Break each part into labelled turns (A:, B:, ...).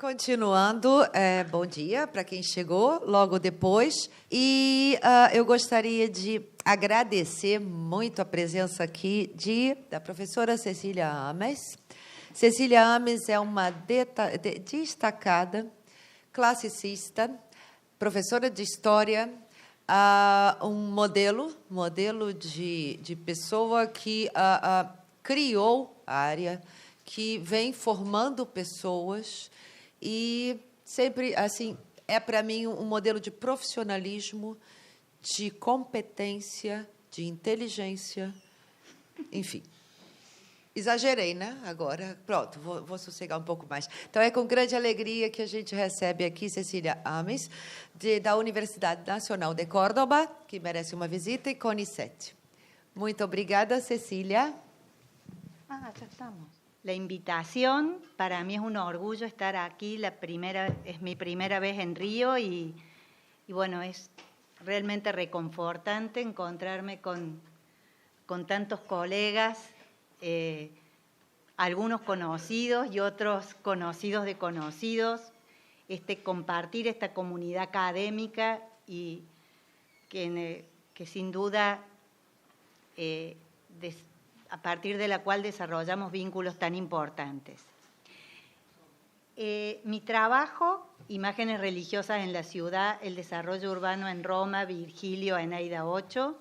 A: Continuando, bom dia para quem chegou logo depois. E eu gostaria de agradecer muito a presença aqui da professora Cecília Ames. Cecília Ames é uma destacada classicista, professora de história, um modelo de pessoa que criou a área, que vem formando pessoas. E sempre, assim, é para mim um modelo de profissionalismo, de competência, de inteligência, enfim. Exagerei, né? Agora, pronto, vou sossegar um pouco mais. Então, é com grande alegria que a gente recebe aqui Cecília Ames, da Universidade Nacional de Córdoba, que merece uma visita, e CONICET. Muito obrigada, Cecília.
B: Ya estamos. La invitación, para mí es un orgullo estar aquí, es mi primera vez en Río y bueno, es realmente reconfortante encontrarme con tantos colegas, algunos conocidos y otros conocidos de conocidos, compartir esta comunidad académica y que sin duda a partir de la cual desarrollamos vínculos tan importantes. Mi trabajo, Imágenes religiosas en la ciudad, el desarrollo urbano en Roma, Virgilio, Eneida 8,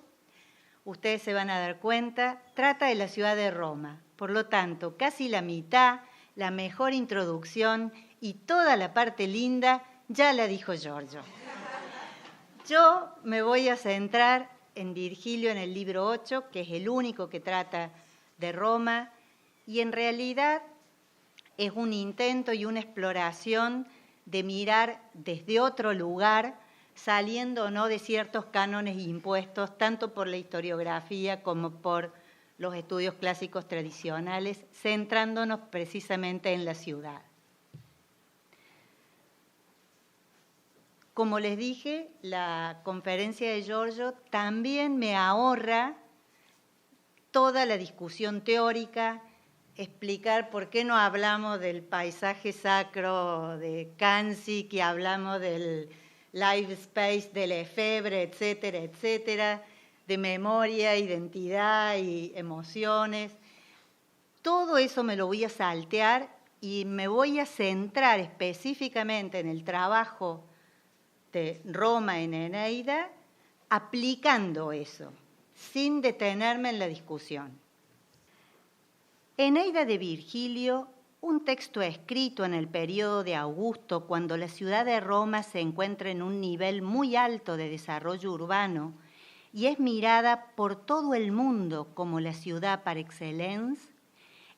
B: ustedes se van a dar cuenta, trata de la ciudad de Roma. Por lo tanto, casi la mitad, la mejor introducción y toda la parte linda ya la dijo Giorgio. Yo me voy a centrar en Virgilio, en el libro 8, que es el único que trata de Roma, y en realidad es un intento y una exploración de mirar desde otro lugar, saliendo o no de ciertos cánones impuestos, tanto por la historiografía como por los estudios clásicos tradicionales, centrándonos precisamente en la ciudad. Como les dije, la conferencia de Giorgio también me ahorra toda la discusión teórica, explicar por qué no hablamos del paisaje sacro de Kansi, que hablamos del life space de Lefebvre, etcétera, etcétera, de memoria, identidad y emociones. Todo eso me lo voy a saltear y me voy a centrar específicamente en el trabajo de Roma en Eneida, aplicando eso, sin detenerme en la discusión. Eneida de Virgilio, un texto escrito en el periodo de Augusto, cuando la ciudad de Roma se encuentra en un nivel muy alto de desarrollo urbano y es mirada por todo el mundo como la ciudad par excellence,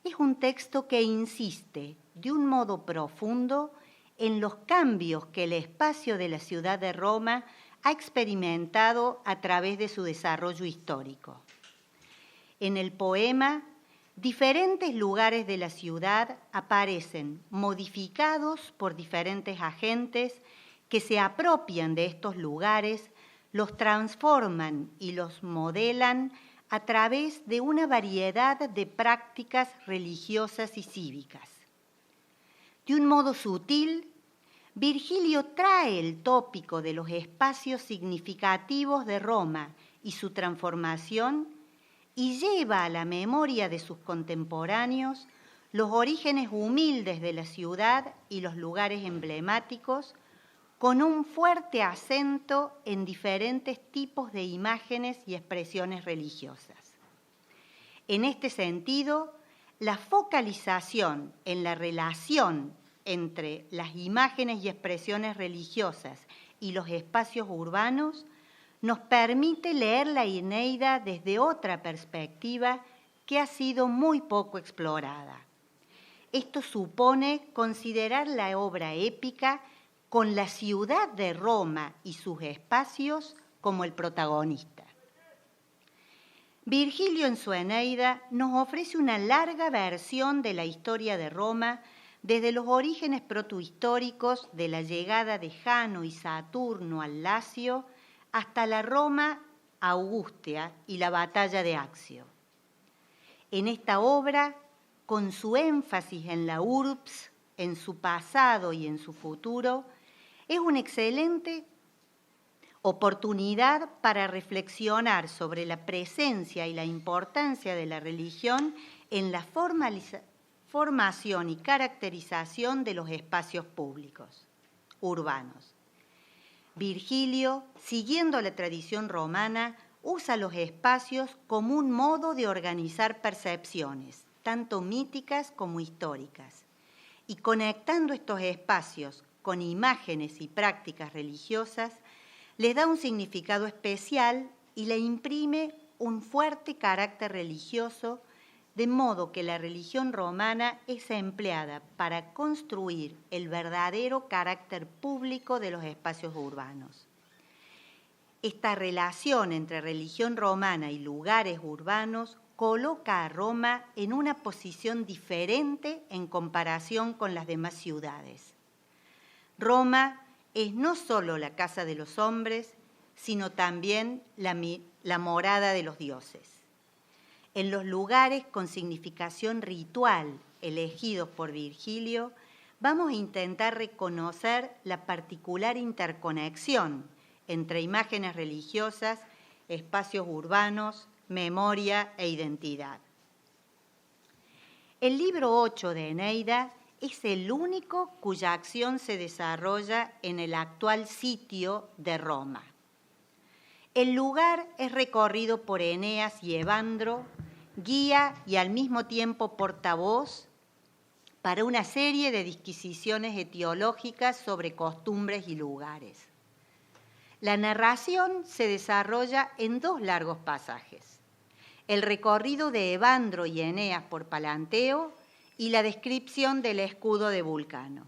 B: es un texto que insiste de un modo profundo en los cambios que el espacio de la ciudad de Roma ha experimentado a través de su desarrollo histórico. En el poema, diferentes lugares de la ciudad aparecen modificados por diferentes agentes que se apropian de estos lugares, los transforman y los modelan a través de una variedad de prácticas religiosas y cívicas. De un modo sutil, Virgilio trae el tópico de los espacios significativos de Roma y su transformación y lleva a la memoria de sus contemporáneos los orígenes humildes de la ciudad y los lugares emblemáticos, con un fuerte acento en diferentes tipos de imágenes y expresiones religiosas. En este sentido, la focalización en la relación entre las imágenes y expresiones religiosas y los espacios urbanos nos permite leer la Eneida desde otra perspectiva que ha sido muy poco explorada. Esto supone considerar la obra épica con la ciudad de Roma y sus espacios como el protagonista. Virgilio en su Eneida nos ofrece una larga versión de la historia de Roma desde los orígenes protohistóricos de la llegada de Jano y Saturno al Lacio hasta la Roma Augustea y la batalla de Accio. En esta obra, con su énfasis en la urbs, en su pasado y en su futuro, es una excelente oportunidad para reflexionar sobre la presencia y la importancia de la religión en la formación y caracterización de los espacios públicos, urbanos. Virgilio, siguiendo la tradición romana, usa los espacios como un modo de organizar percepciones, tanto míticas como históricas, y conectando estos espacios con imágenes y prácticas religiosas, les da un significado especial y le imprime un fuerte carácter religioso, de modo que la religión romana es empleada para construir el verdadero carácter público de los espacios urbanos. Esta relación entre religión romana y lugares urbanos coloca a Roma en una posición diferente en comparación con las demás ciudades. Roma es no solo la casa de los hombres, sino también la morada de los dioses. En los lugares con significación ritual elegidos por Virgilio, vamos a intentar reconocer la particular interconexión entre imágenes religiosas, espacios urbanos, memoria e identidad. El libro 8 de Eneida es el único cuya acción se desarrolla en el actual sitio de Roma. El lugar es recorrido por Eneas y Evandro, guía y al mismo tiempo portavoz para una serie de disquisiciones etiológicas sobre costumbres y lugares. La narración se desarrolla en dos largos pasajes: el recorrido de Evandro y Eneas por Palanteo y la descripción del escudo de Vulcano.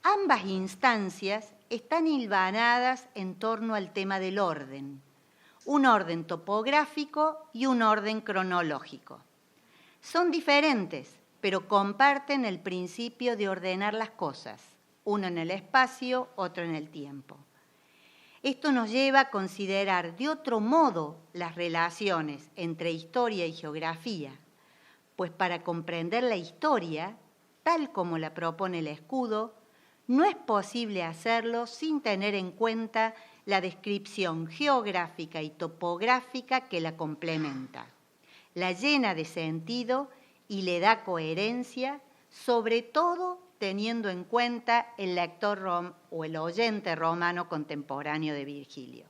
B: Ambas instancias están hilvanadas en torno al tema del orden, un orden topográfico y un orden cronológico. Son diferentes, pero comparten el principio de ordenar las cosas, uno en el espacio, otro en el tiempo. Esto nos lleva a considerar de otro modo las relaciones entre historia y geografía, pues para comprender la historia, tal como la propone el escudo, no es posible hacerlo sin tener en cuenta la descripción geográfica y topográfica que la complementa, la llena de sentido y le da coherencia, sobre todo teniendo en cuenta el lector o el oyente romano contemporáneo de Virgilio.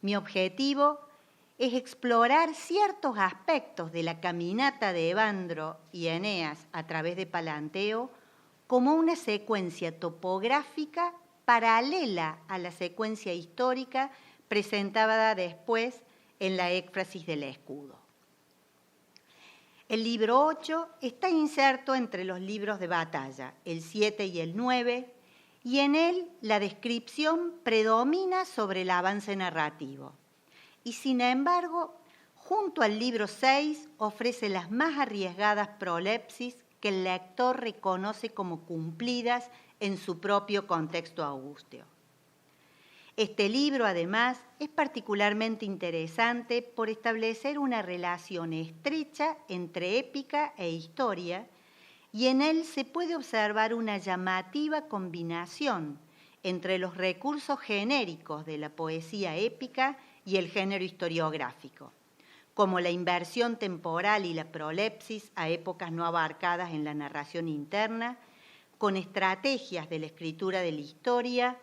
B: Mi objetivo es explorar ciertos aspectos de la caminata de Evandro y Eneas a través de Palanteo como una secuencia topográfica paralela a la secuencia histórica presentada después en la éfrasis del escudo. El libro 8 está inserto entre los libros de batalla, el 7 y el 9, y en él la descripción predomina sobre el avance narrativo. Y sin embargo, junto al libro 6 ofrece las más arriesgadas prolepsis que el lector reconoce como cumplidas en su propio contexto augusteo. Este libro, además, es particularmente interesante por establecer una relación estrecha entre épica e historia, y en él se puede observar una llamativa combinación entre los recursos genéricos de la poesía épica y el género historiográfico, como la inversión temporal y la prolepsis a épocas no abarcadas en la narración interna, con estrategias de la escritura de la historia,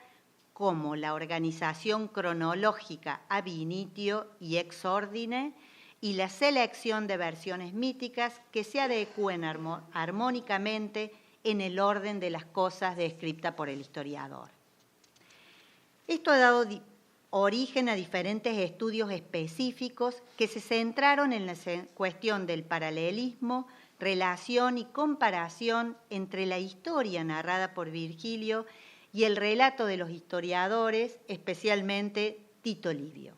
B: como la organización cronológica ab initio y ex ordine y la selección de versiones míticas que se adecúen armónicamente en el orden de las cosas descrita por el historiador. Esto ha dado origen a diferentes estudios específicos que se centraron en la cuestión del paralelismo, relación y comparación entre la historia narrada por Virgilio y el relato de los historiadores, especialmente Tito Livio.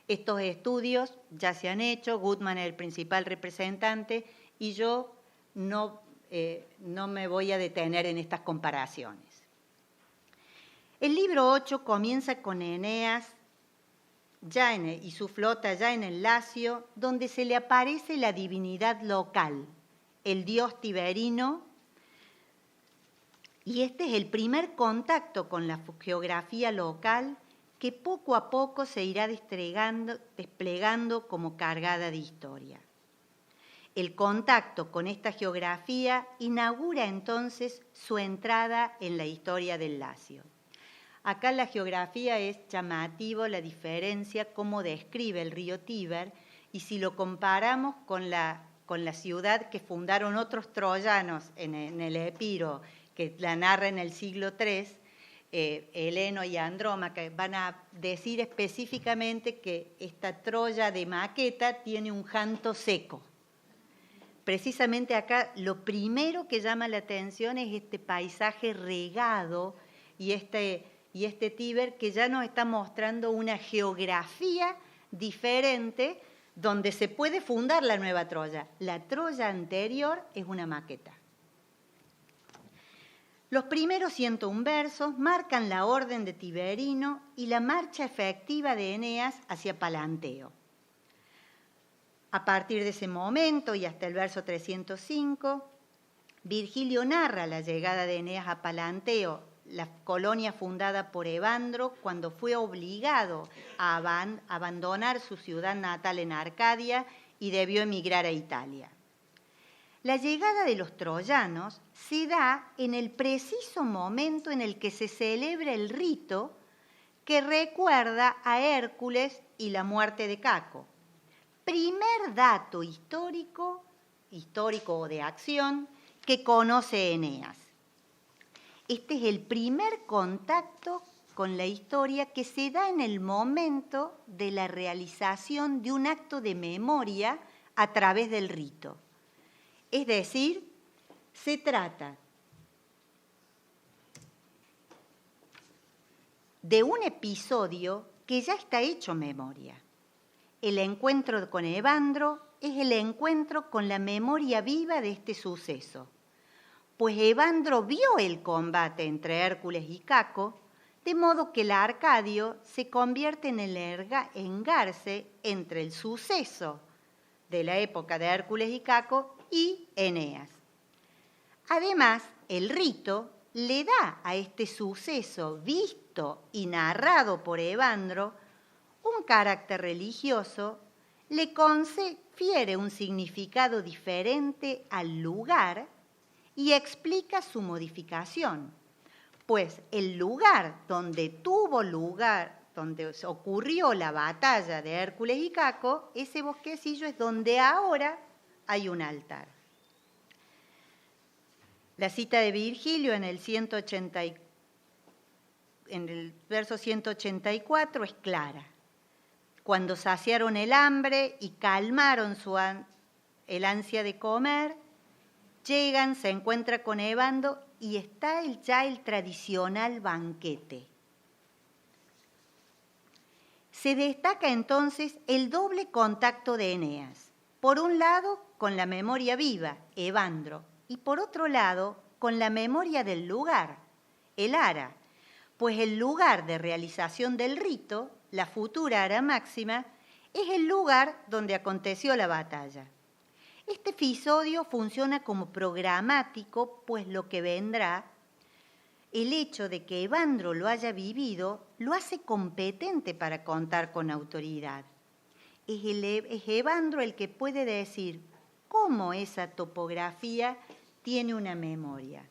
B: Estos estudios ya se han hecho, Gutmann es el principal representante, y yo no me voy a detener en estas comparaciones. El libro 8 comienza con Eneas y su flota ya en el Lacio, donde se le aparece la divinidad local, el dios Tiberino, Y este es el primer contacto con la geografía local que poco a poco se irá desplegando como cargada de historia. El contacto con esta geografía inaugura entonces su entrada en la historia del Lacio. Acá la geografía es llamativo, la diferencia, cómo describe el río Tíber, y si lo comparamos con la ciudad que fundaron otros troyanos en el Epiro, que la narra en el siglo III, Heleno y Andrómaca, van a decir específicamente que esta Troya de maqueta tiene un janto seco. Precisamente acá lo primero que llama la atención es este paisaje regado y este Tíber que ya nos está mostrando una geografía diferente donde se puede fundar la nueva Troya. La Troya anterior es una maqueta. Los primeros 101 versos marcan la orden de Tiberino y la marcha efectiva de Eneas hacia Palanteo. A partir de ese momento y hasta el verso 305, Virgilio narra la llegada de Eneas a Palanteo, la colonia fundada por Evandro cuando fue obligado a abandonar su ciudad natal en Arcadia y debió emigrar a Italia. La llegada de los troyanos se da en el preciso momento en el que se celebra el rito que recuerda a Hércules y la muerte de Caco. Primer dato histórico o de acción, que conoce Eneas. Este es el primer contacto con la historia que se da en el momento de la realización de un acto de memoria a través del rito. Es decir, se trata de un episodio que ya está hecho memoria. El encuentro con Evandro es el encuentro con la memoria viva de este suceso, pues Evandro vio el combate entre Hércules y Caco, de modo que el Arcadio se convierte en el engarce entre el suceso de la época de Hércules y Caco y Eneas. Además, el rito le da a este suceso visto y narrado por Evandro un carácter religioso, le confiere un significado diferente al lugar y explica su modificación, pues el lugar donde donde ocurrió la batalla de Hércules y Caco, ese bosquecillo es donde ahora hay un altar. La cita de Virgilio en el verso 184 es clara. Cuando saciaron el hambre y calmaron el ansia de comer, llegan, se encuentra con Evandro y está ya el tradicional banquete. Se destaca entonces el doble contacto de Eneas. Por un lado, con la memoria viva, Evandro, y por otro lado, con la memoria del lugar, el Ara, pues el lugar de realización del rito, la futura Ara Máxima, es el lugar donde aconteció la batalla. Este episodio funciona como programático, pues lo que vendrá, el hecho de que Evandro lo haya vivido, lo hace competente para contar con autoridad. Es Evandro el que puede decir cómo esa topografía tiene una memoria.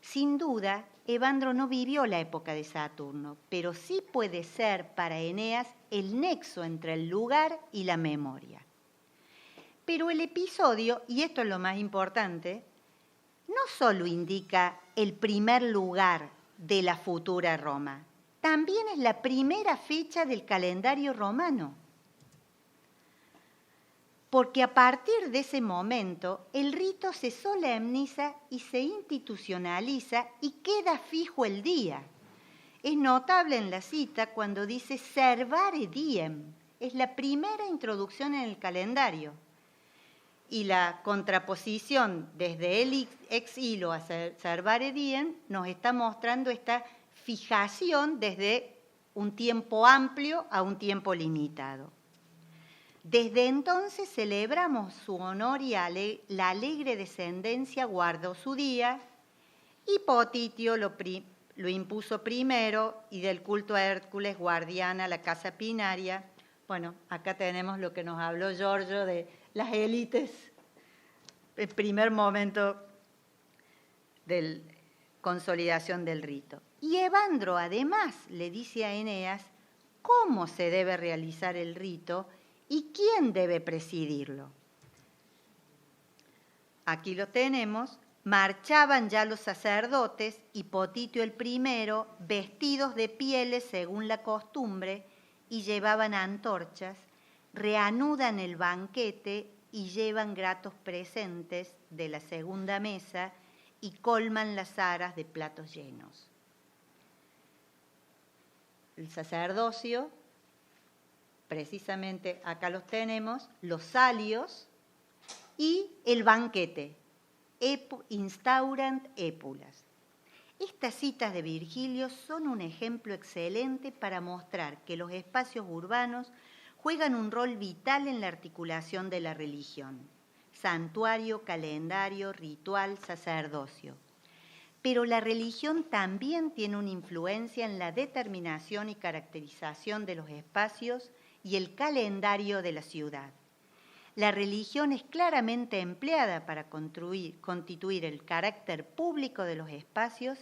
B: Sin duda, Evandro no vivió la época de Saturno, pero sí puede ser para Eneas el nexo entre el lugar y la memoria. Pero el episodio, y esto es lo más importante, no solo indica el primer lugar de la futura Roma, también es la primera fecha del calendario romano. Porque a partir de ese momento el rito se solemniza y se institucionaliza y queda fijo el día. Es notable en la cita cuando dice servare diem, es la primera introducción en el calendario. Y la contraposición desde el ex hilo a servare diem nos está mostrando esta fijación desde un tiempo amplio a un tiempo limitado. Desde entonces celebramos su honor y la alegre descendencia guardó su día y Potitio lo impuso primero, y del culto a Hércules guardiana la casa pinaria. Bueno, acá tenemos lo que nos habló Giorgio de las élites, el primer momento de consolidación del rito. Y Evandro además le dice a Eneas cómo se debe realizar el rito y quién debe presidirlo. Aquí lo tenemos. Marchaban ya los sacerdotes y Potitio el primero, vestidos de pieles según la costumbre, y llevaban antorchas, reanudan el banquete y llevan gratos presentes de la segunda mesa y colman las aras de platos llenos. El sacerdocio, precisamente acá los tenemos, los salios y el banquete. Instaurant épulas. Estas citas de Virgilio son un ejemplo excelente para mostrar que los espacios urbanos juegan un rol vital en la articulación de la religión. Santuario, calendario, ritual, sacerdocio. Pero la religión también tiene una influencia en la determinación y caracterización de los espacios y el calendario de la ciudad. La religión es claramente empleada para constituir el carácter público de los espacios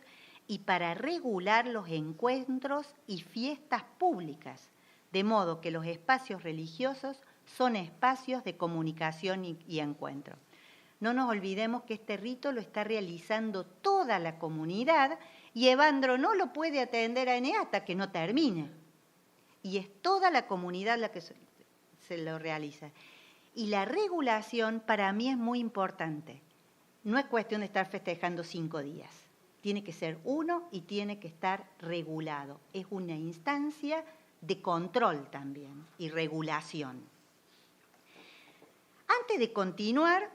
B: y para regular los encuentros y fiestas públicas, de modo que los espacios religiosos son espacios de comunicación y encuentro. No nos olvidemos que este rito lo está realizando toda la comunidad y Evandro no lo puede atender a Eneas hasta que no termine. Y es toda la comunidad la que se lo realiza. Y la regulación para mí es muy importante. No es cuestión de estar festejando 5 días. Tiene que ser uno y tiene que estar regulado. Es una instancia de control también y regulación. Antes de continuar,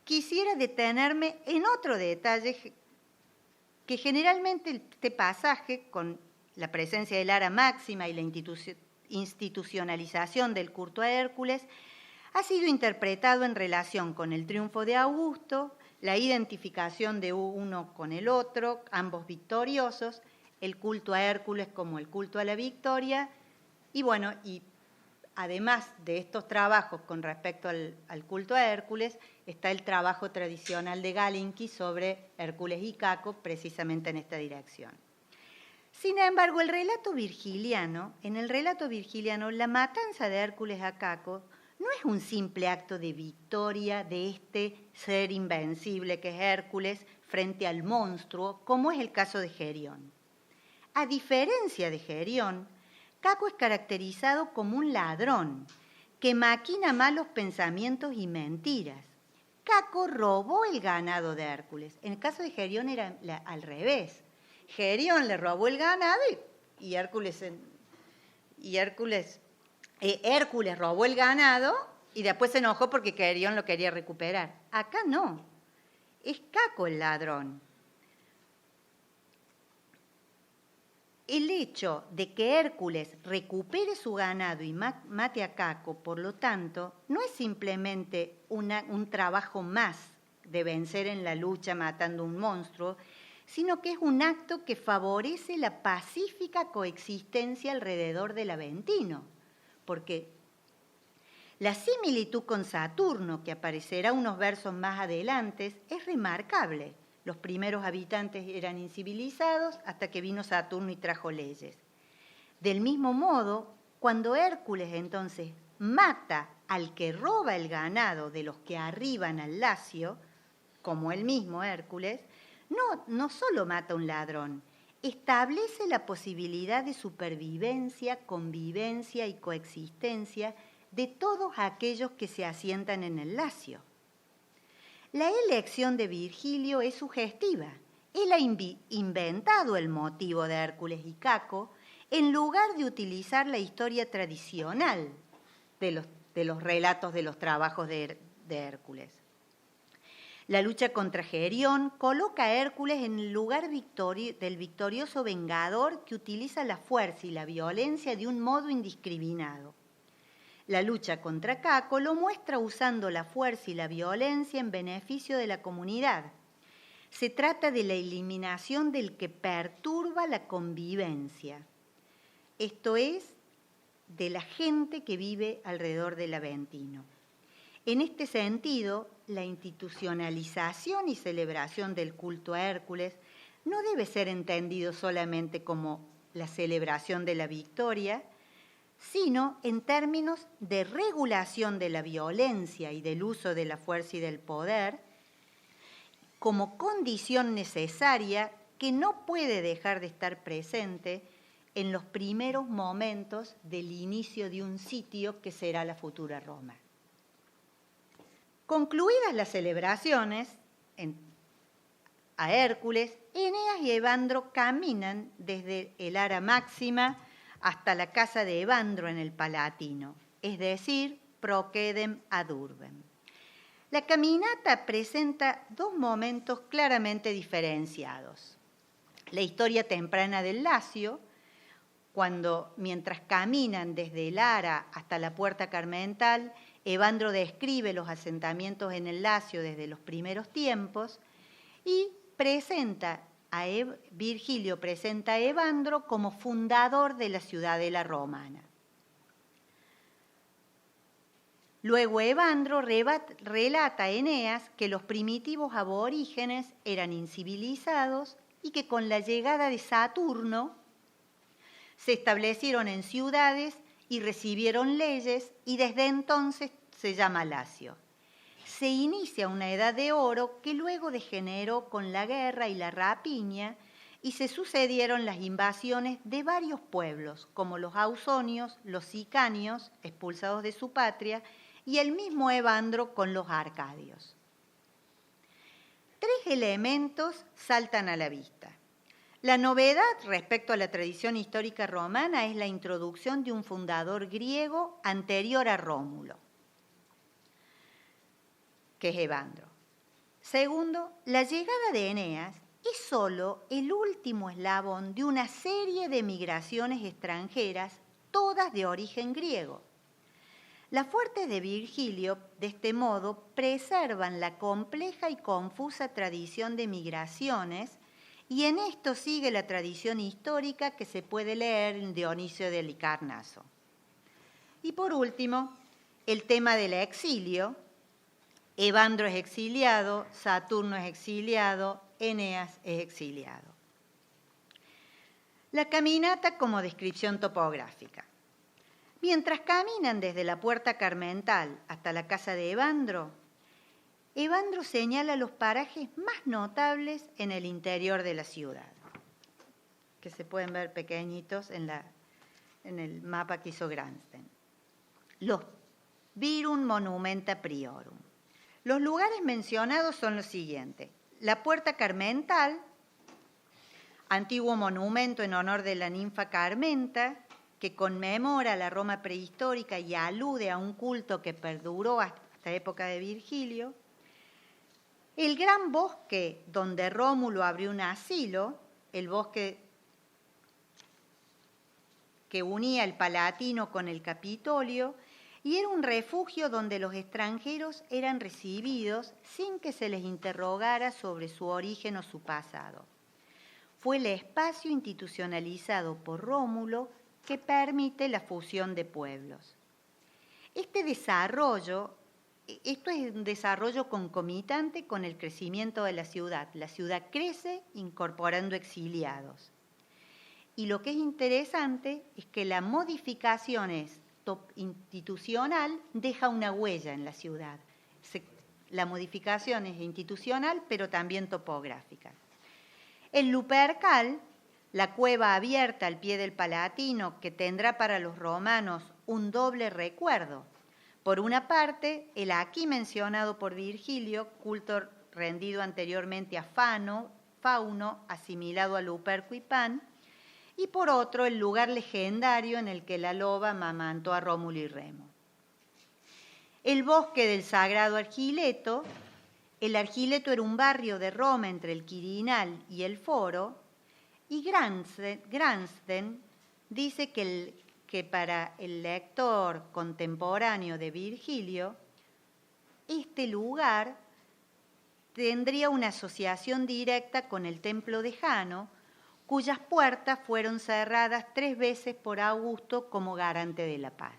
B: quisiera detenerme en otro detalle que generalmente este pasaje, con la presencia del ara máxima y la institucionalización del culto a Hércules, ha sido interpretado en relación con el triunfo de Augusto, la identificación de uno con el otro, ambos victoriosos, el culto a Hércules como el culto a la victoria, y bueno, y además de estos trabajos con respecto al culto a Hércules, está el trabajo tradicional de Galinki sobre Hércules y Caco, precisamente en esta dirección. Sin embargo, en el relato virgiliano, la matanza de Hércules a Caco no es un simple acto de victoria de este ser invencible que es Hércules frente al monstruo, como es el caso de Gerión. A diferencia de Gerión, Caco es caracterizado como un ladrón que maquina malos pensamientos y mentiras. Caco robó el ganado de Hércules. En el caso de Gerión era al revés. Gerión le robó el ganado y Hércules robó el ganado y después se enojó porque Gerión lo quería recuperar. Acá no, es Caco el ladrón. El hecho de que Hércules recupere su ganado y mate a Caco, por lo tanto, no es simplemente un trabajo más de vencer en la lucha matando un monstruo, sino que es un acto que favorece la pacífica coexistencia alrededor del Aventino, porque la similitud con Saturno, que aparecerá unos versos más adelante, es remarcable. Los primeros habitantes eran incivilizados hasta que vino Saturno y trajo leyes. Del mismo modo, cuando Hércules entonces mata al que roba el ganado de los que arriban al Lacio, como el mismo Hércules, no solo mata a un ladrón, establece la posibilidad de supervivencia, convivencia y coexistencia de todos aquellos que se asientan en el Lacio. La elección de Virgilio es sugestiva. Él ha inventado el motivo de Hércules y Caco en lugar de utilizar la historia tradicional de los relatos de los trabajos de Hércules. La lucha contra Gerión coloca a Hércules en el lugar del victorioso vengador que utiliza la fuerza y la violencia de un modo indiscriminado. La lucha contra Caco lo muestra usando la fuerza y la violencia en beneficio de la comunidad. Se trata de la eliminación del que perturba la convivencia, esto es, de la gente que vive alrededor del Aventino. En este sentido, la institucionalización y celebración del culto a Hércules no debe ser entendido solamente como la celebración de la victoria, sino en términos de regulación de la violencia y del uso de la fuerza y del poder, como condición necesaria que no puede dejar de estar presente en los primeros momentos del inicio de un sitio que será la futura Roma. Concluidas las celebraciones a Hércules, Eneas y Evandro caminan desde el Ara Máxima hasta la casa de Evandro en el Palatino, es decir, Proquedem ad Urbem. La caminata presenta dos momentos claramente diferenciados. La historia temprana del Lacio, cuando mientras caminan desde el Ara hasta la Puerta Carmental, Evandro describe los asentamientos en el Lacio desde los primeros tiempos y Virgilio presenta a Evandro como fundador de la ciudadela romana. Luego Evandro relata a Eneas que los primitivos aborígenes eran incivilizados y que con la llegada de Saturno se establecieron en ciudades y recibieron leyes y desde entonces se llama Lacio. Se inicia una edad de oro que luego degeneró con la guerra y la rapiña y se sucedieron las invasiones de varios pueblos, como los ausonios, los sicanios, expulsados de su patria, y el mismo Evandro con los arcadios. Tres elementos saltan a la vista. La novedad respecto a la tradición histórica romana es la introducción de un fundador griego anterior a Rómulo, que es Evandro. Segundo, la llegada de Eneas es solo el último eslabón de una serie de migraciones extranjeras, todas de origen griego. Las fuertes de Virgilio, de este modo, preservan la compleja y confusa tradición de migraciones y en esto sigue la tradición histórica que se puede leer en Dionisio de Halicarnaso. Y por último, el tema del exilio. Evandro es exiliado, Saturno es exiliado, Eneas es exiliado. La caminata como descripción topográfica. Mientras caminan desde la Puerta Carmental hasta la casa de Evandro, Evandro señala los parajes más notables en el interior de la ciudad, que se pueden ver pequeñitos en el mapa que hizo Gransten. Los Virum Monumenta Priorum. Los lugares mencionados son los siguientes. La Puerta Carmental, antiguo monumento en honor de la ninfa Carmenta, que conmemora la Roma prehistórica y alude a un culto que perduró hasta la época de Virgilio. El gran bosque donde Rómulo abrió un asilo, el bosque que unía el Palatino con el Capitolio, y era un refugio donde los extranjeros eran recibidos sin que se les interrogara sobre su origen o su pasado. Fue el espacio institucionalizado por Rómulo que permite la fusión de pueblos. Esto es un desarrollo concomitante con el crecimiento de la ciudad. La ciudad crece incorporando exiliados. Y lo que es interesante es que la modificación institucional deja una huella en la ciudad. La modificación es institucional, pero también topográfica. El Lupercal, la cueva abierta al pie del Palatino, que tendrá para los romanos un doble recuerdo. Por una parte, el aquí mencionado por Virgilio, culto rendido anteriormente a Fauno, asimilado a Luperco y Pan, y por otro, el lugar legendario en el que la loba amamantó a Rómulo y Remo. El bosque del Sagrado Argileto. El Argileto era un barrio de Roma entre el Quirinal y el Foro, y Gransten dice que para el lector contemporáneo de Virgilio, este lugar tendría una asociación directa con el templo de Jano, cuyas puertas fueron cerradas 3 veces por Augusto como garante de la paz.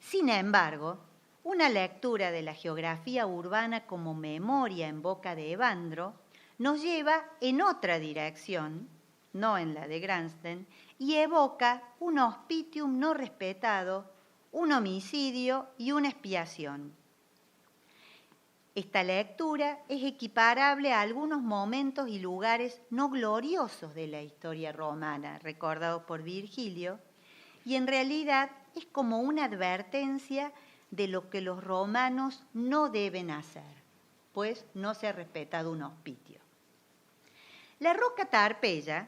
B: Sin embargo, una lectura de la geografía urbana como memoria en boca de Evandro nos lleva en otra dirección, no en la de Gramsci, y evoca un hospitium no respetado, un homicidio y una expiación. Esta lectura es equiparable a algunos momentos y lugares no gloriosos de la historia romana, recordados por Virgilio, y en realidad es como una advertencia de lo que los romanos no deben hacer, pues no se ha respetado un hospitio. La roca Tarpeya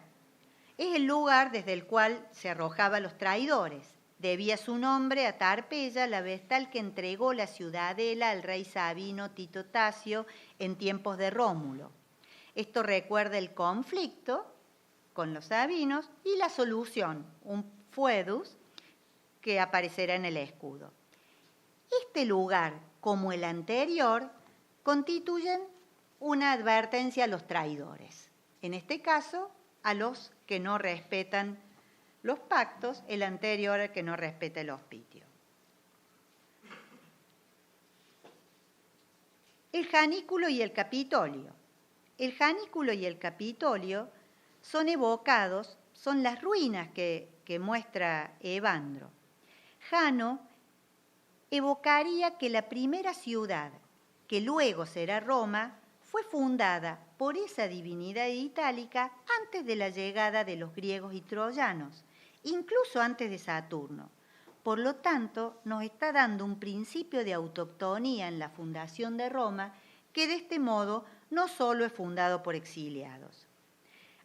B: es el lugar desde el cual se arrojaba a los traidores. Debía su nombre a Tarpeya, la vestal que entregó la ciudadela al rey sabino Tito Tasio en tiempos de Rómulo. Esto recuerda el conflicto con los sabinos y la solución, un foedus, que aparecerá en el escudo. Este lugar, como el anterior, constituyen una advertencia a los traidores. En este caso, a los que no respetan los pactos, el anterior al que no respeta el hospitio. El Janículo y el Capitolio. El Janículo y el Capitolio son evocados, son las ruinas que muestra Evandro. Jano evocaría que la primera ciudad, que luego será Roma, fue fundada por esa divinidad itálica antes de la llegada de los griegos y troyanos, incluso antes de Saturno. Por lo tanto, nos está dando un principio de autoctonía en la fundación de Roma, que de este modo no solo es fundado por exiliados.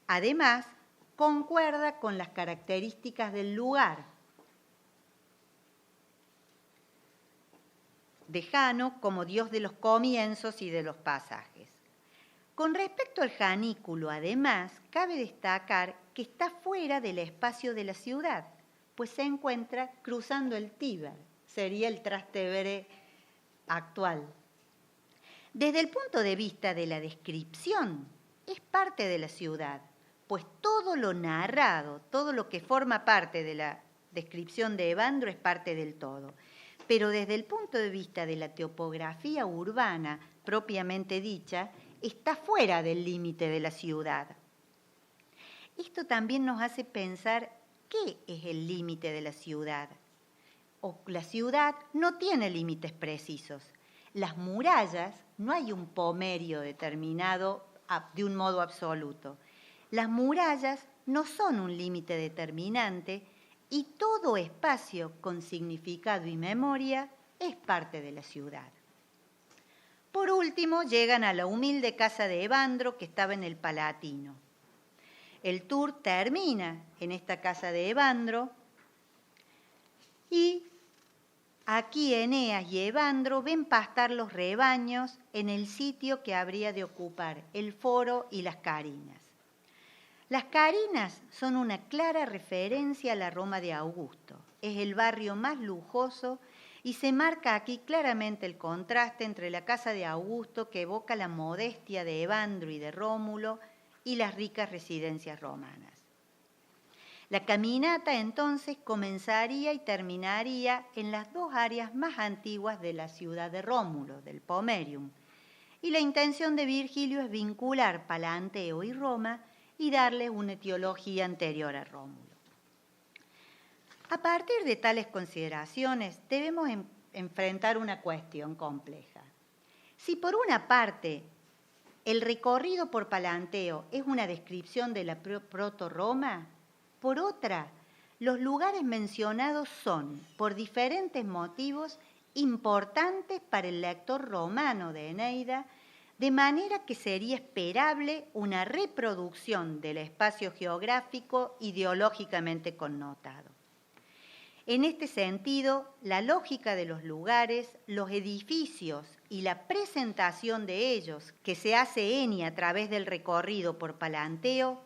B: Además, concuerda con las características del lugar de Jano como dios de los comienzos y de los pasajes. Con respecto al Janículo, además, cabe destacar que está fuera del espacio de la ciudad, pues se encuentra cruzando el Tíber, sería el Trastevere actual. Desde el punto de vista de la descripción, es parte de la ciudad, pues todo lo narrado, todo lo que forma parte de la descripción de Evandro es parte del todo. Pero desde el punto de vista de la topografía urbana propiamente dicha, está fuera del límite de la ciudad. Esto también nos hace pensar qué es el límite de la ciudad. La ciudad no tiene límites precisos. Las murallas, no hay un pomerio determinado de un modo absoluto. Las murallas no son un límite determinante y todo espacio con significado y memoria es parte de la ciudad. Por último, llegan a la humilde casa de Evandro, que estaba en el Palatino. El tour termina en esta casa de Evandro y aquí Eneas y Evandro ven pastar los rebaños en el sitio que habría de ocupar el foro y las carinas. Las carinas son una clara referencia a la Roma de Augusto. Es el barrio más lujoso y se marca aquí claramente el contraste entre la casa de Augusto, que evoca la modestia de Evandro y de Rómulo, y las ricas residencias romanas. La caminata entonces comenzaría y terminaría en las dos áreas más antiguas de la ciudad de Rómulo, del Pomerium, y la intención de Virgilio es vincular Palanteo y Roma y darles una etiología anterior a Rómulo. A partir de tales consideraciones debemos enfrentar una cuestión compleja. Si por una parte el recorrido por Palanteo es una descripción de la proto-Roma, por otra, los lugares mencionados son, por diferentes motivos, importantes para el lector romano de Eneida, de manera que sería esperable una reproducción del espacio geográfico ideológicamente connotado. En este sentido, la lógica de los lugares, los edificios y la presentación de ellos que se hace Eni a través del recorrido por Palanteo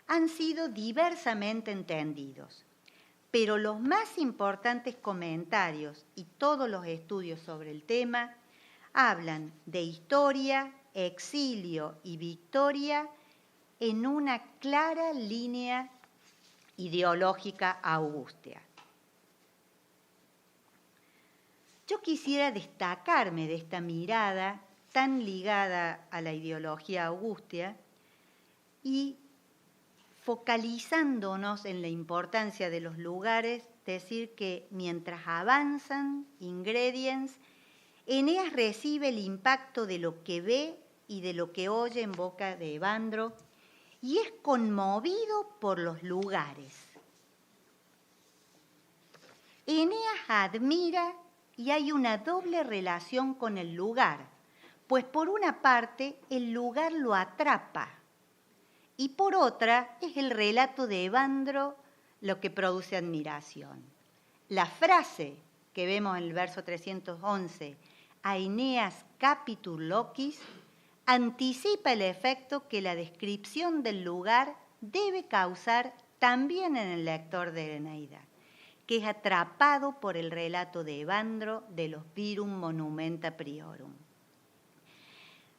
B: han sido diversamente entendidos. Pero los más importantes comentarios y todos los estudios sobre el tema hablan de historia, exilio y victoria en una clara línea ideológica augustia. Yo quisiera destacarme de esta mirada tan ligada a la ideología augustia y focalizándonos en la importancia de los lugares, decir que mientras avanzan Ingredients, Eneas recibe el impacto de lo que ve y de lo que oye en boca de Evandro y es conmovido por los lugares. Eneas admira y hay una doble relación con el lugar, pues por una parte el lugar lo atrapa y por otra es el relato de Evandro lo que produce admiración. La frase que vemos en el verso 311, Aeneas capitur locis, anticipa el efecto que la descripción del lugar debe causar también en el lector de la Eneida, que es atrapado por el relato de Evandro de los Virum Monumenta Priorum.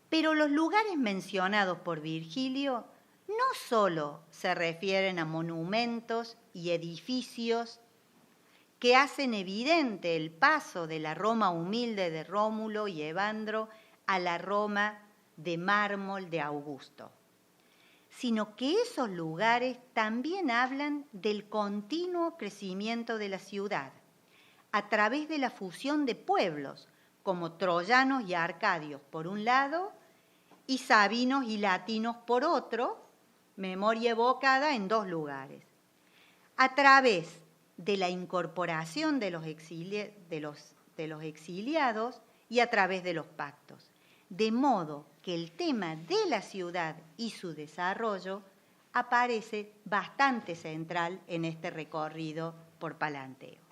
B: Pero los lugares mencionados por Virgilio no solo se refieren a monumentos y edificios que hacen evidente el paso de la Roma humilde de Rómulo y Evandro a la Roma de mármol de Augusto, sino que esos lugares también hablan del continuo crecimiento de la ciudad a través de la fusión de pueblos como troyanos y arcadios por un lado y sabinos y latinos por otro, memoria evocada en dos lugares, a través de la incorporación de los exiliados y a través de los pactos, de modo que el tema de la ciudad y su desarrollo aparece bastante central en este recorrido por Palanteo.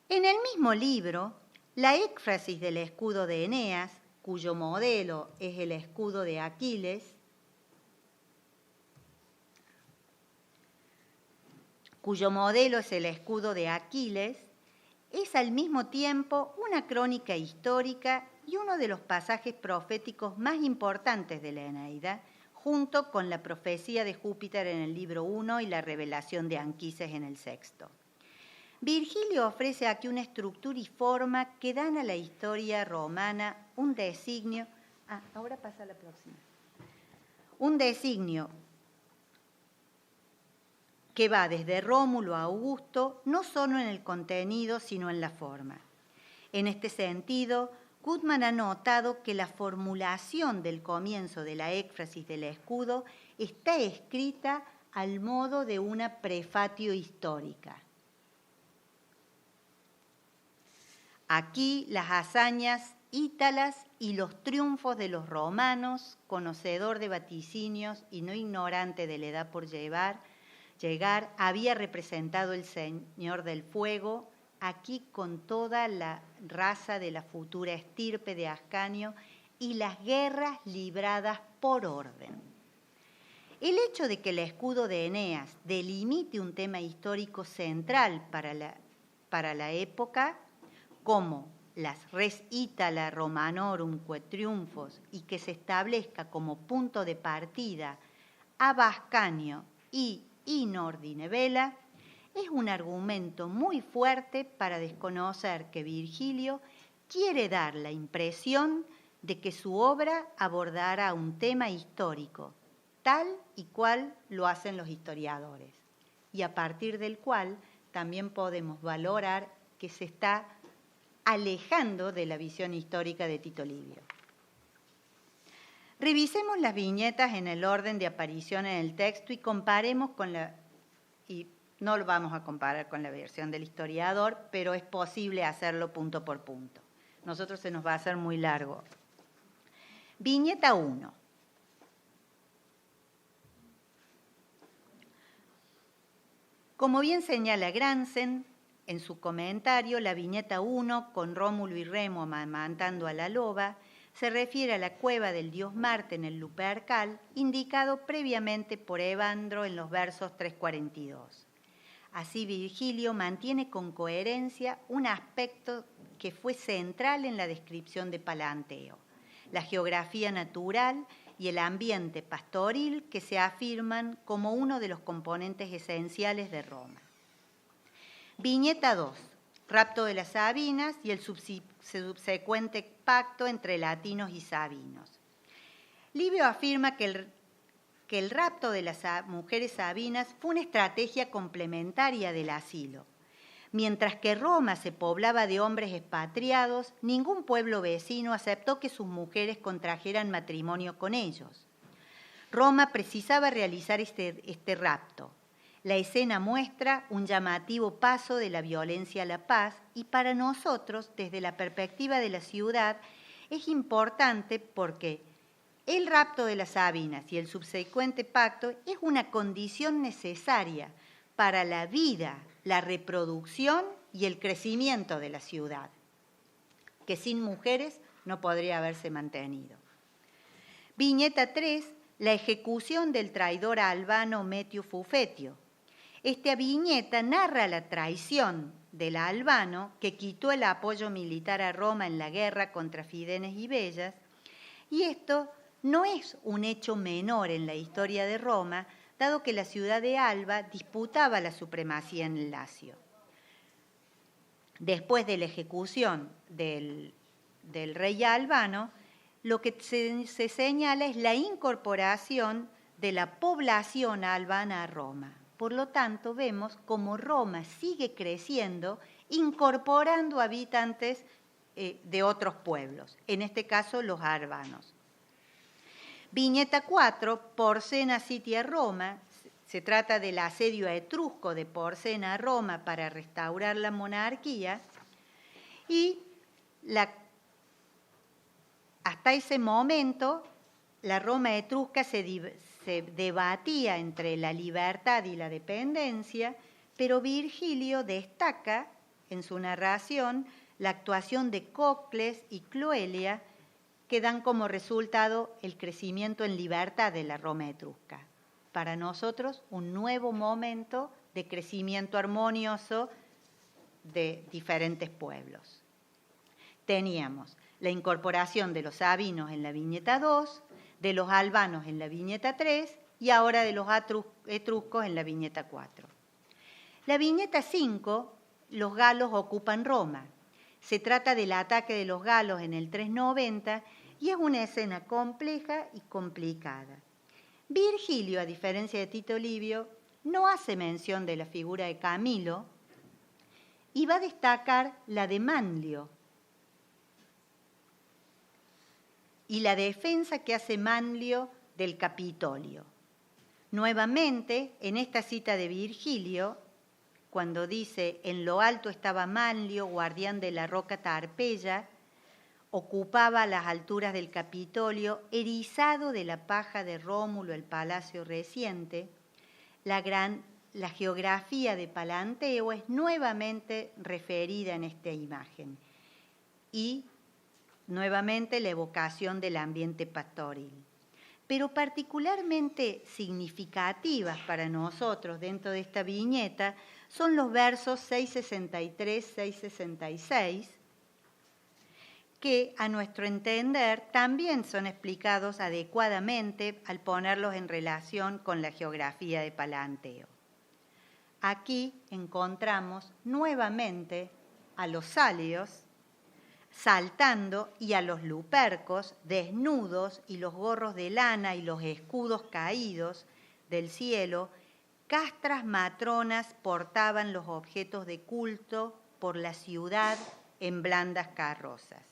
B: En el mismo libro, la éfrasis del escudo de Eneas, cuyo modelo es el escudo de Aquiles, es al mismo tiempo una crónica histórica y uno de los pasajes proféticos más importantes de la Eneida, junto con la profecía de Júpiter en el libro 1 y la revelación de Anquises en el 6. Virgilio ofrece aquí una estructura y forma que dan a la historia romana un designio. Ahora pasa a la próxima. Un designio que va desde Rómulo a Augusto, no solo en el contenido, sino en la forma. En este sentido, Gutmann ha notado que la formulación del comienzo de la éfrasis del escudo está escrita al modo de una prefatio histórica. Aquí las hazañas ítalas y los triunfos de los romanos, conocedor de vaticinios y no ignorante de la edad por llegar, había representado el Señor del Fuego, aquí con toda la raza de la futura estirpe de Ascanio y las guerras libradas por orden. El hecho de que el escudo de Eneas delimite un tema histórico central para la época, como las res ítala romanorum que triunfos y que se establezca como punto de partida ab Ascanio y in ordine vela, es un argumento muy fuerte para desconocer que Virgilio quiere dar la impresión de que su obra abordará un tema histórico, tal y cual lo hacen los historiadores, y a partir del cual también podemos valorar que se está alejando de la visión histórica de Tito Livio. Revisemos las viñetas en el orden de aparición en el texto y comparemos y no lo vamos a comparar con la versión del historiador, pero es posible hacerlo punto por punto. Nosotros se nos va a hacer muy largo. Viñeta 1. Como bien señala Gransen en su comentario, la viñeta 1, con Rómulo y Remo amamantando a la loba, se refiere a la cueva del dios Marte en el Lupercal, indicado previamente por Evandro en los versos 342. Así Virgilio mantiene con coherencia un aspecto que fue central en la descripción de Palanteo, la geografía natural y el ambiente pastoril que se afirman como uno de los componentes esenciales de Roma. Viñeta 2. Rapto de las Sabinas y el subsecuente pacto entre latinos y sabinos. Livio afirma que el rapto de las mujeres sabinas fue una estrategia complementaria del asilo. Mientras que Roma se poblaba de hombres expatriados, ningún pueblo vecino aceptó que sus mujeres contrajeran matrimonio con ellos. Roma precisaba realizar este rapto. La escena muestra un llamativo paso de la violencia a la paz y para nosotros, desde la perspectiva de la ciudad, es importante porque el rapto de las Sabinas y el subsecuente pacto es una condición necesaria para la vida, la reproducción y el crecimiento de la ciudad, que sin mujeres no podría haberse mantenido. Viñeta 3, la ejecución del traidor albano Metio Fufetio. Esta viñeta narra la traición del albano que quitó el apoyo militar a Roma en la guerra contra Fidenes y Bellas, y esto no es un hecho menor en la historia de Roma, dado que la ciudad de Alba disputaba la supremacía en el Lacio. Después de la ejecución del rey albano, lo que se señala es la incorporación de la población albana a Roma. Por lo tanto, vemos cómo Roma sigue creciendo, incorporando habitantes de otros pueblos, en este caso los albanos. Viñeta 4, Porcena sitia Roma. Se trata del asedio etrusco de Porcena a Roma para restaurar la monarquía. Y hasta ese momento, la Roma etrusca se debatía entre la libertad y la dependencia, pero Virgilio destaca en su narración la actuación de Cocles y Cloelia, que dan como resultado el crecimiento en libertad de la Roma etrusca. Para nosotros, un nuevo momento de crecimiento armonioso de diferentes pueblos. Teníamos la incorporación de los sabinos en la viñeta 2, de los albanos en la viñeta 3 y ahora de los etruscos en la viñeta 4. La viñeta 5, los galos ocupan Roma. Se trata del ataque de los galos en el 390 y es una escena compleja y complicada. Virgilio, a diferencia de Tito Livio, no hace mención de la figura de Camilo y va a destacar la de Manlio y la defensa que hace Manlio del Capitolio. Nuevamente, en esta cita de Virgilio, cuando dice, en lo alto estaba Manlio, guardián de la roca Tarpeya, ocupaba las alturas del Capitolio, erizado de la paja de Rómulo, el palacio reciente, la geografía de Palanteo es nuevamente referida en esta imagen y nuevamente la evocación del ambiente pastoril. Pero particularmente significativas para nosotros dentro de esta viñeta son los versos 663-666, que a nuestro entender también son explicados adecuadamente al ponerlos en relación con la geografía de Palanteo. Aquí encontramos nuevamente a los salios saltando y a los lupercos desnudos y los gorros de lana y los escudos caídos del cielo, castras matronas portaban los objetos de culto por la ciudad en blandas carrozas.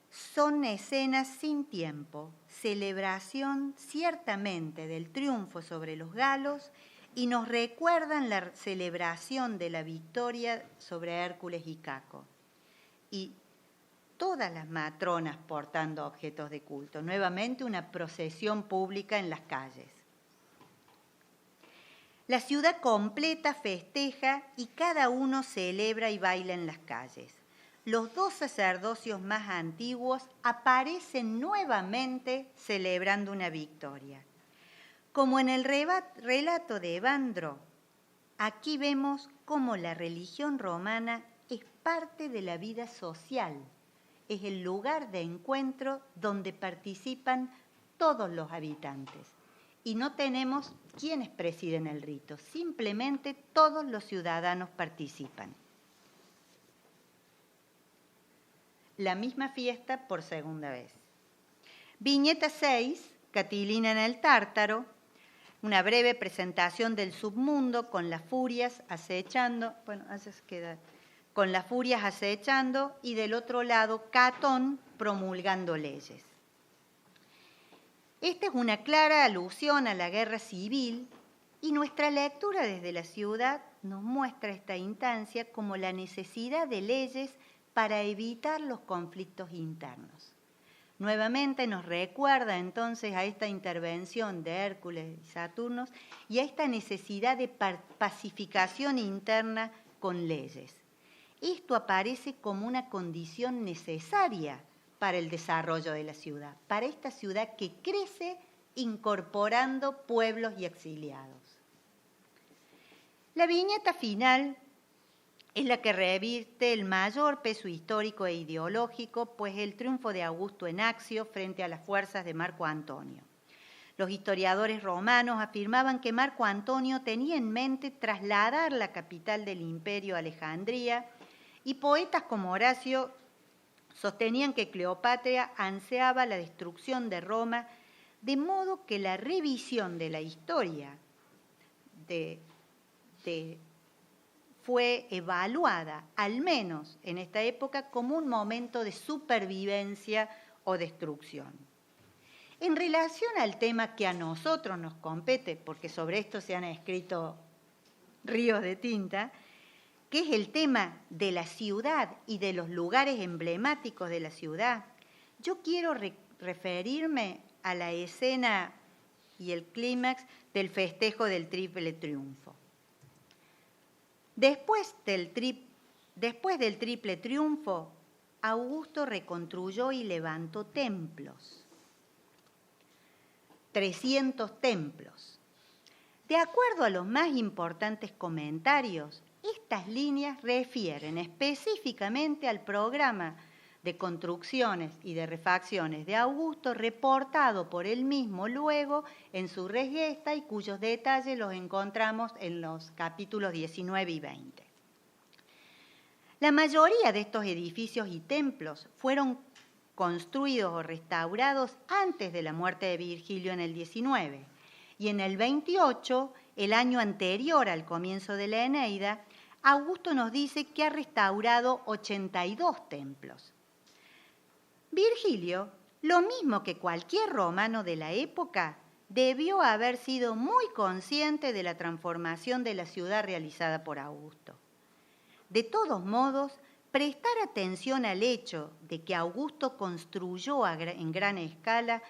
B: Son escenas sin tiempo, celebración ciertamente del triunfo sobre los galos y nos recuerdan la celebración de la victoria sobre Hércules y Caco. Y todas las matronas portando objetos de culto, nuevamente una procesión pública en las calles. La ciudad completa festeja y cada uno celebra y baila en las calles. Los dos sacerdocios más antiguos aparecen nuevamente celebrando una victoria. Como en el relato de Evandro, Aquí vemos cómo la religión romana es parte de la vida social, es el lugar de encuentro donde participan todos los habitantes. Y no tenemos quienes presiden el rito, simplemente todos los ciudadanos participan. La misma fiesta por segunda vez. Viñeta 6, Catilina en el Tártaro, una breve presentación del submundo con las furias acechando, con las furias acechando y del otro lado Catón promulgando leyes. Esta es una clara alusión a la guerra civil y nuestra lectura desde la ciudad nos muestra esta instancia como la necesidad de leyes para evitar los conflictos internos. Nuevamente nos recuerda entonces a esta intervención de Hércules y Saturno y a esta necesidad de pacificación interna con leyes. Esto aparece como una condición necesaria para el desarrollo de la ciudad, para esta ciudad que crece incorporando pueblos y exiliados. La viñeta final es la que revierte el mayor peso histórico e ideológico, pues el triunfo de Augusto en Accio frente a las fuerzas de Marco Antonio. Los historiadores romanos afirmaban que Marco Antonio tenía en mente trasladar la capital del imperio a Alejandría y poetas como Horacio sostenían que Cleopatra ansiaba la destrucción de Roma, de modo que la revisión de la historia fue evaluada, al menos en esta época, como un momento de supervivencia o destrucción. En relación al tema que a nosotros nos compete, porque sobre esto se han escrito ríos de tinta, que es el tema de la ciudad y de los lugares emblemáticos de la ciudad, yo quiero referirme a la escena y el clímax del festejo del Triple Triunfo. Después del Triple Triunfo, Augusto reconstruyó y levantó templos, 300 templos. De acuerdo a los más importantes comentarios, estas líneas refieren específicamente al programa de construcciones y de refacciones de Augusto reportado por él mismo luego en su Regesta y cuyos detalles los encontramos en los capítulos 19 y 20. La mayoría de estos edificios y templos fueron construidos o restaurados antes de la muerte de Virgilio en el 19 y en el 28, el año anterior al comienzo de la Eneida, Augusto nos dice que ha restaurado 82 templos. Virgilio, lo mismo que cualquier romano de la época, debió haber sido muy consciente de la transformación de la ciudad realizada por Augusto. De todos modos, prestar atención al hecho de que Augusto construyó en gran escala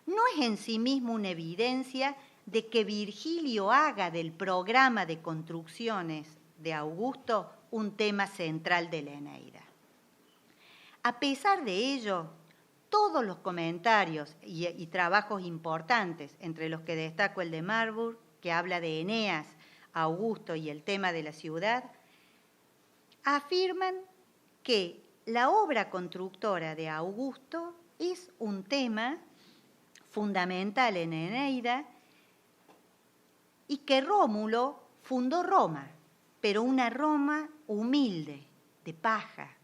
B: no es en sí mismo una evidencia de que Virgilio haga del programa de construcciones de Augusto un tema central de la Eneida. A pesar de ello, todos los comentarios y trabajos importantes, entre los que destaco el de Marburg, que habla de Eneas, Augusto y el tema de la ciudad, afirman que la obra constructora de Augusto es un tema fundamental en Eneida y que Rómulo fundó Roma, pero una Roma humilde, de paja,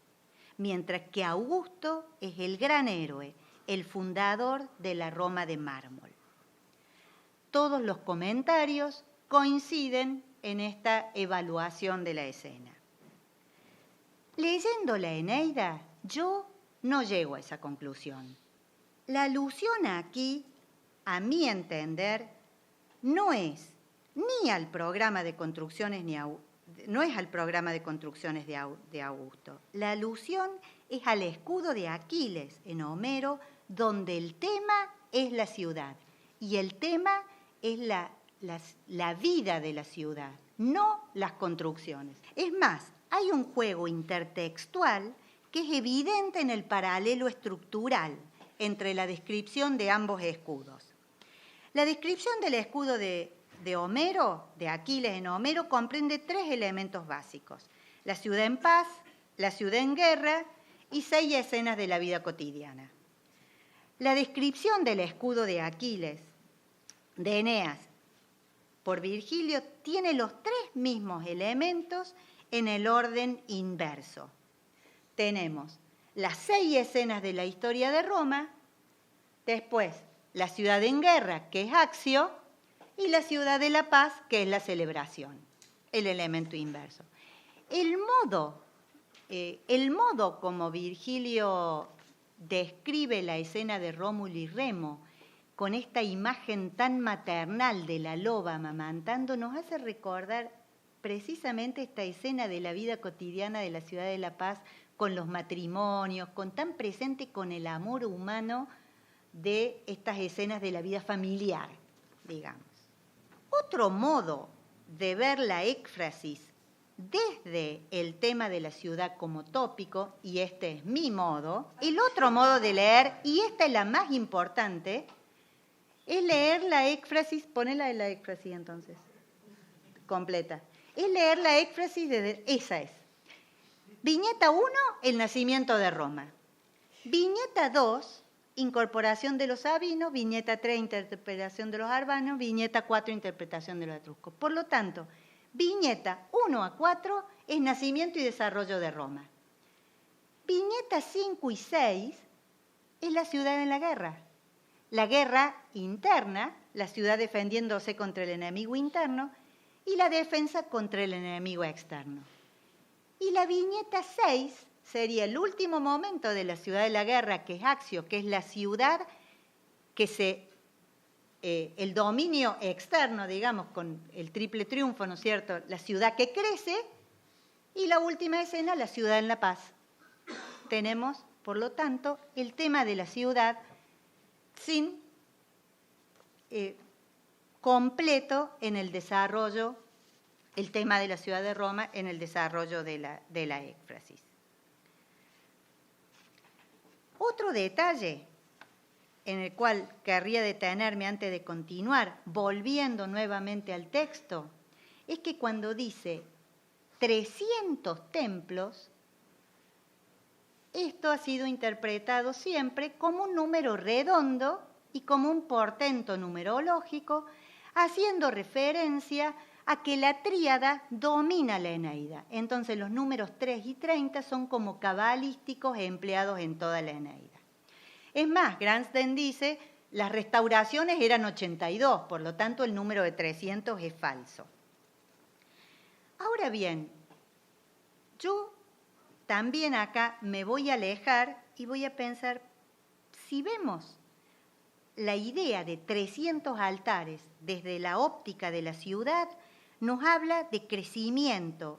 B: mientras que Augusto es el gran héroe, el fundador de la Roma de mármol. Todos los comentarios coinciden en esta evaluación de la escena. Leyendo la Eneida, yo no llego a esa conclusión. La alusión aquí, a mi entender, no es ni al programa de construcciones no es al programa de construcciones de Augusto. La alusión es al escudo de Aquiles en Homero, donde el tema es la ciudad y el tema es la vida de la ciudad, no las construcciones. Es más, hay un juego intertextual que es evidente en el paralelo estructural entre la descripción de ambos escudos. La descripción del escudo de de Homero, de Aquiles en Homero, comprende 3 elementos básicos: la ciudad en paz, la ciudad en guerra y 6 escenas de la vida cotidiana. La descripción del escudo de Aquiles, de Eneas, por Virgilio, tiene los 3 mismos elementos en el orden inverso. Tenemos las 6 escenas de la historia de Roma, después la ciudad en guerra, que es Accio, y la ciudad de la paz, que es la celebración, el elemento inverso. El modo como Virgilio describe la escena de Rómulo y Remo, con esta imagen tan maternal de la loba amamantando, nos hace recordar precisamente esta escena de la vida cotidiana de la ciudad de La Paz, con los matrimonios, con tan presente con el amor humano de estas escenas de la vida familiar, digamos. Otro modo de ver la éfrasis desde el tema de la ciudad como tópico, y este es mi modo, el otro modo de leer, y esta es la más importante, es leer la éfrasis, ponela en la éfrasis entonces, completa. Es leer la éfrasis desde, esa es. Viñeta 1, el nacimiento de Roma. Viñeta 2, incorporación de los sabinos. Viñeta 3, interpretación de los arbanos. Viñeta 4, interpretación de los etruscos. Por lo tanto, viñeta 1 a 4 es nacimiento y desarrollo de Roma. Viñeta 5 y 6 es la ciudad en la guerra. La guerra interna, la ciudad defendiéndose contra el enemigo interno, y la defensa contra el enemigo externo. Y la viñeta 6 sería el último momento de la ciudad de la guerra, que es Accio, que es la ciudad que el dominio externo, digamos, con el triple triunfo, ¿no es cierto?, la ciudad que crece, y la última escena, la ciudad en la paz. Tenemos, por lo tanto, el tema de la ciudad sin completo en el desarrollo, el tema de la ciudad de Roma en el desarrollo de la éfrasis. Otro detalle en el cual querría detenerme antes de continuar, volviendo nuevamente al texto, es que cuando dice 300 templos, esto ha sido interpretado siempre como un número redondo y como un portento numerológico, haciendo referencia a que la tríada domina la Eneida. Entonces los números 3 y 30 son como cabalísticos empleados en toda la Eneida. Es más, Gramsci dice, las restauraciones eran 82, por lo tanto el número de 300 es falso. Ahora bien, yo también acá me voy a alejar y voy a pensar, si vemos la idea de 300 altares desde la óptica de la ciudad, nos habla de crecimiento,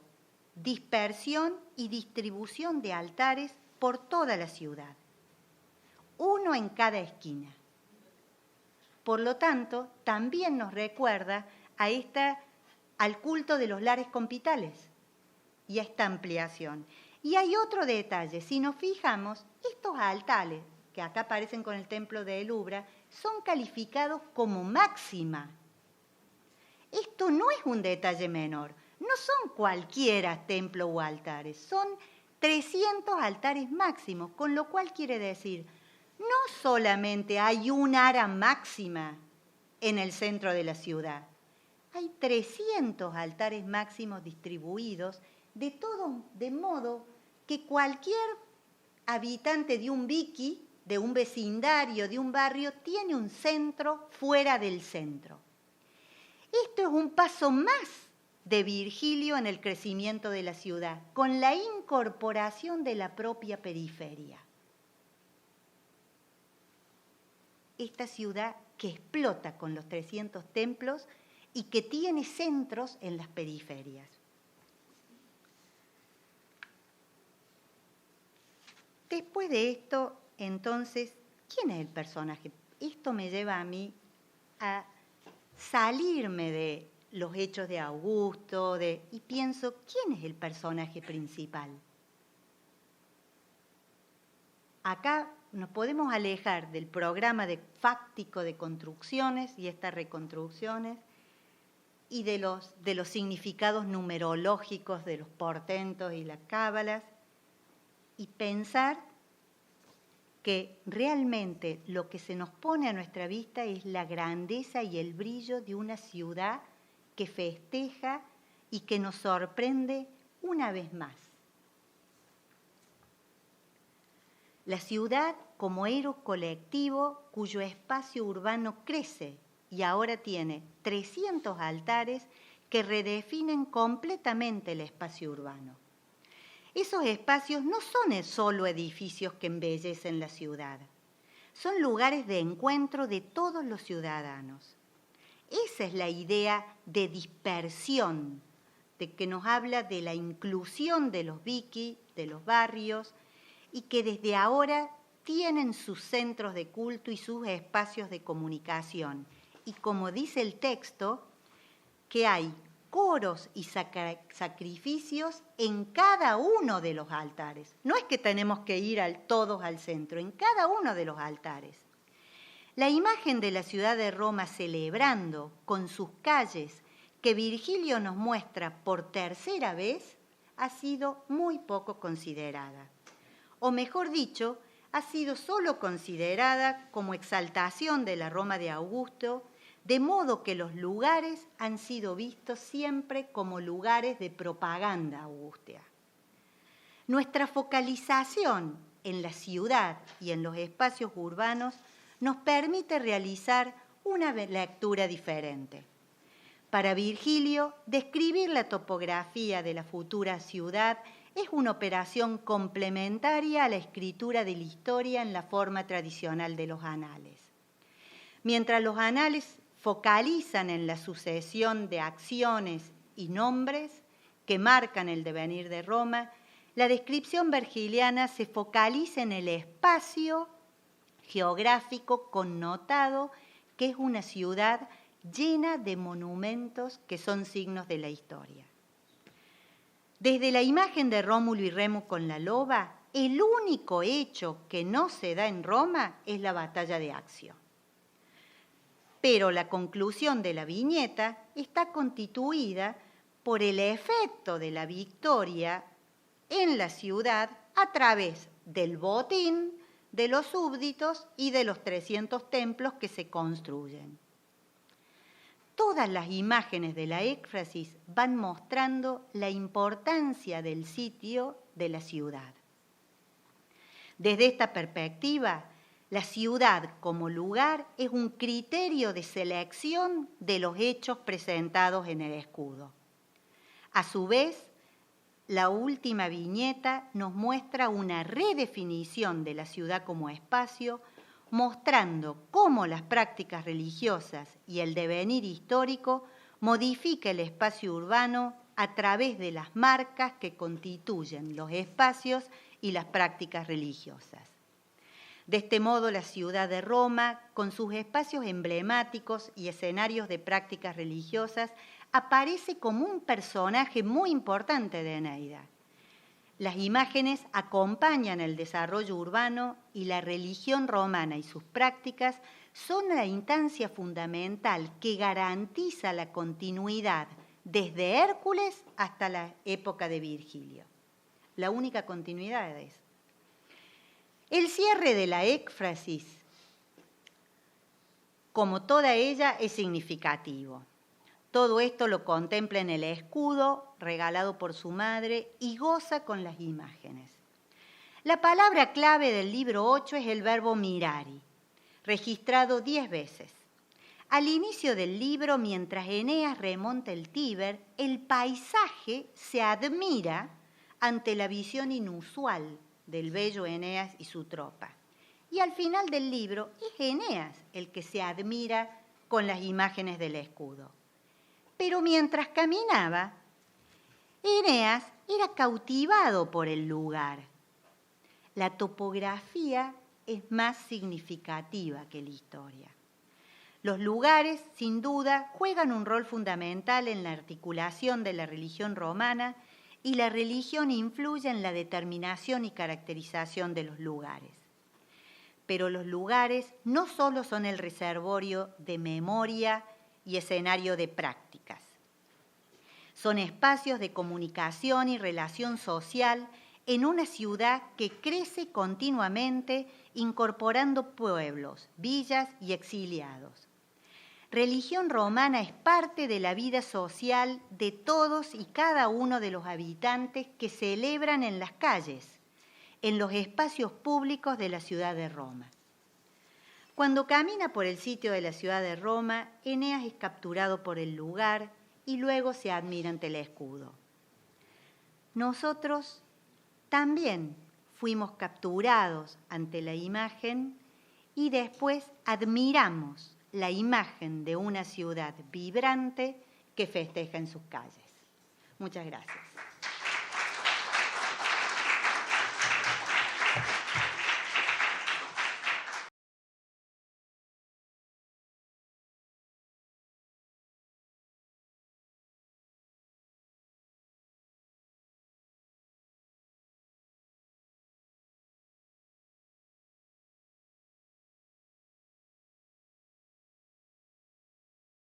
B: dispersión y distribución de altares por toda la ciudad. Uno en cada esquina. Por lo tanto, también nos recuerda al culto de los lares compitales y a esta ampliación. Y hay otro detalle, si nos fijamos, estos altares que acá aparecen con el templo de El Ubra, son calificados como máxima. Esto no es un detalle menor, no son cualquiera templos o altares, son 300 altares máximos, con lo cual quiere decir, no solamente hay un ara máxima en el centro de la ciudad, hay 300 altares máximos distribuidos, de modo que cualquier habitante de un vici, de un vecindario, de un barrio, tiene un centro fuera del centro. Esto es un paso más de Virgilio en el crecimiento de la ciudad, con la incorporación de la propia periferia. Esta ciudad que explota con los 300 templos y que tiene centros en las periferias. Después de esto, entonces, ¿quién es el personaje? Esto me lleva a mí a salirme de los hechos de Augusto, y pienso, ¿quién es el personaje principal? Acá nos podemos alejar del programa fáctico de construcciones y estas reconstrucciones y de los significados numerológicos de los portentos y las cábalas, y pensar que realmente lo que se nos pone a nuestra vista es la grandeza y el brillo de una ciudad que festeja y que nos sorprende una vez más. La ciudad como héroe colectivo cuyo espacio urbano crece y ahora tiene 300 altares que redefinen completamente el espacio urbano. Esos espacios no son solo edificios que embellecen la ciudad, son lugares de encuentro de todos los ciudadanos. Esa es la idea de dispersión, de que nos habla de la inclusión de los viquis, de los barrios, y que desde ahora tienen sus centros de culto y sus espacios de comunicación. Y como dice el texto, que hay coros y sacrificios en cada uno de los altares. No es que tenemos que ir todos al centro, en cada uno de los altares. La imagen de la ciudad de Roma celebrando con sus calles, que Virgilio nos muestra por tercera vez, ha sido muy poco considerada. O mejor dicho, ha sido solo considerada como exaltación de la Roma de Augusto, de modo que los lugares han sido vistos siempre como lugares de propaganda augustea. Nuestra focalización en la ciudad y en los espacios urbanos nos permite realizar una lectura diferente. Para Virgilio, describir la topografía de la futura ciudad es una operación complementaria a la escritura de la historia en la forma tradicional de los anales. Mientras los anales focalizan en la sucesión de acciones y nombres que marcan el devenir de Roma, la descripción virgiliana se focaliza en el espacio geográfico connotado, que es una ciudad llena de monumentos que son signos de la historia. Desde la imagen de Rómulo y Remo con la loba, el único hecho que no se da en Roma es la batalla de Accio. Pero la conclusión de la viñeta está constituida por el efecto de la victoria en la ciudad a través del botín, de los súbditos y de los 300 templos que se construyen. Todas las imágenes de la éfrasis van mostrando la importancia del sitio de la ciudad. Desde esta perspectiva, la ciudad como lugar es un criterio de selección de los hechos presentados en el escudo. A su vez, la última viñeta nos muestra una redefinición de la ciudad como espacio, mostrando cómo las prácticas religiosas y el devenir histórico modifica el espacio urbano a través de las marcas que constituyen los espacios y las prácticas religiosas. De este modo, la ciudad de Roma, con sus espacios emblemáticos y escenarios de prácticas religiosas, aparece como un personaje muy importante de Eneida. Las imágenes acompañan el desarrollo urbano y la religión romana y sus prácticas son la instancia fundamental que garantiza la continuidad desde Hércules hasta la época de Virgilio. La única continuidad es. El cierre de la éfrasis, como toda ella, es significativo. Todo esto lo contempla en el escudo regalado por su madre y goza con las imágenes. La palabra clave del libro 8 es el verbo mirari, registrado 10 veces. Al inicio del libro, mientras Eneas remonta el Tíber, el paisaje se admira ante la visión inusual del bello Eneas y su tropa. Y al final del libro es Eneas el que se admira con las imágenes del escudo. Pero mientras caminaba, Eneas era cautivado por el lugar. La topografía es más significativa que la historia. Los lugares, sin duda, juegan un rol fundamental en la articulación de la religión romana y la religión influye en la determinación y caracterización de los lugares. Pero los lugares no solo son el reservorio de memoria y escenario de prácticas. Son espacios de comunicación y relación social en una ciudad que crece continuamente incorporando pueblos, villas y exiliados. Religión romana es parte de la vida social de todos y cada uno de los habitantes que celebran en las calles, en los espacios públicos de la ciudad de Roma. Cuando camina por el sitio de la ciudad de Roma, Eneas es capturado por el lugar y luego se admira ante el escudo. Nosotros también fuimos capturados ante la imagen y después admiramos la imagen de una ciudad vibrante que festeja en sus calles. Muchas gracias.